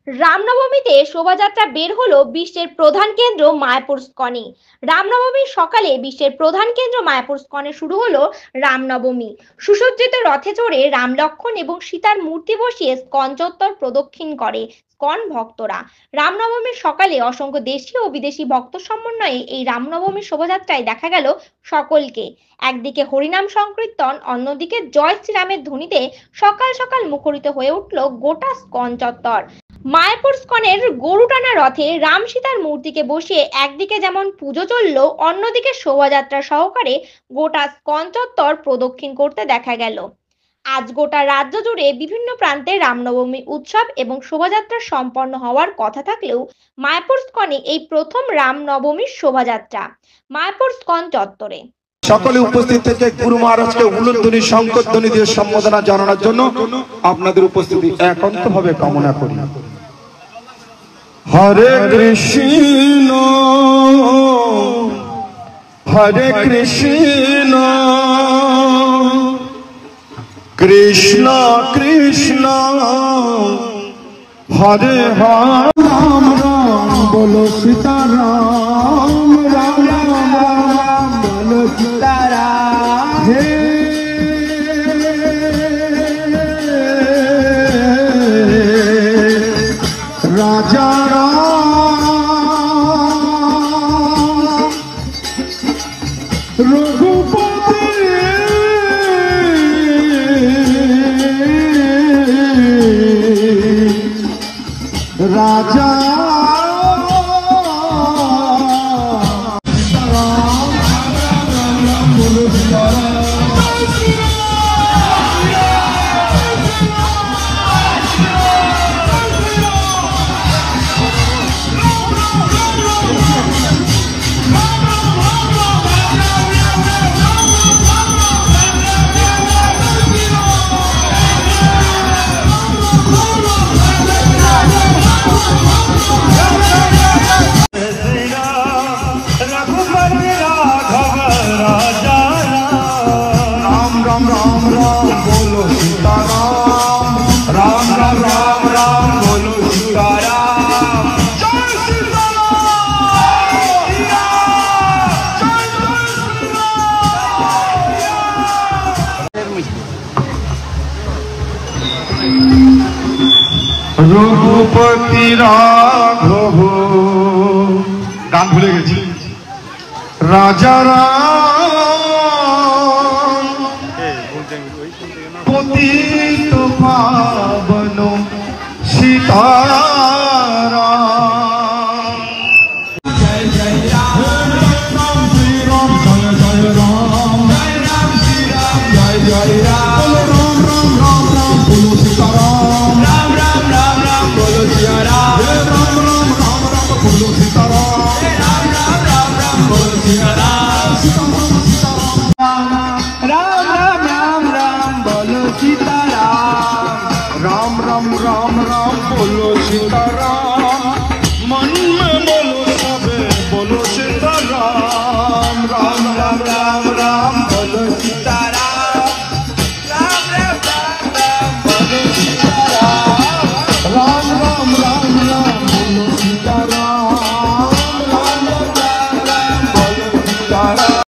রামনবমীতে শোভাযাত্রা বের হলো বিশ্বের প্রধান কেন্দ্র মায়াপুর স্কনে। রামনবমীর সকালে বিশ্বের প্রধান কেন্দ্র মায়াপুর স্কনে শুরু হলো রামনবমী। সুসজ্জিত রথে চড়ে রাম, লক্ষ্মণ এবং সীতার মূর্তি বসিয়ে স্কন চত্বর প্রদক্ষিণ করে স্কন ভক্তরা। রামনবমীর সকালে অসংখ্য দেশীয় ও বিদেশি ভক্ত সমন্বয়ে এই রামনবমীর শোভাযাত্রায় দেখা গেল সকলকে। একদিকে হরিনাম সংকীর্তন, অন্যদিকে জয় শ্রীরামের ধ্বনিতে সকাল সকাল মুখরিত হয়ে উঠল গোটা স্কন চত্বর। মায়াপুর স্কনের গরুটানা রথে রাম সীতার মূর্তিকে বসিয়ে একদিকে যেমন পুজো চলল, অন্যদিকে শোভাযাত্রা সহকারে গোটা স্কন চত্বর প্রদক্ষিণ করতে দেখা গেল। আজ গোটা রাজ্য জুড়ে বিভিন্ন প্রান্তে রামনবমী উৎসব এবং শোভাযাত্রা সম্পন্ন হওয়ার কথা থাকলেও মায়াপুর স্কনে এই প্রথম রামনবমীর শোভাযাত্রা মায়াপুর স্কন চত্বরে। সকলে উপস্থিত থেকে গুরু মহারাজকে উলুধ্বনি শঙ্করধ্বনি দিয়ে সম্বোধনা জানানোর জন্য আপনাদের উপস্থিতি একান্তভাবে কামনা করি। হরে কৃষ্ণ হরে কৃষ্ণ কৃষ্ণ কৃষ্ণ হরে হরে, রাম রাম বলো সীতারাম, রাম রাম রাম বলো সীতারাম। হে রাজা রঘুপতি রাজা রঘুপতি রাঘব, গান ভুলে গেছি। রাজা রাম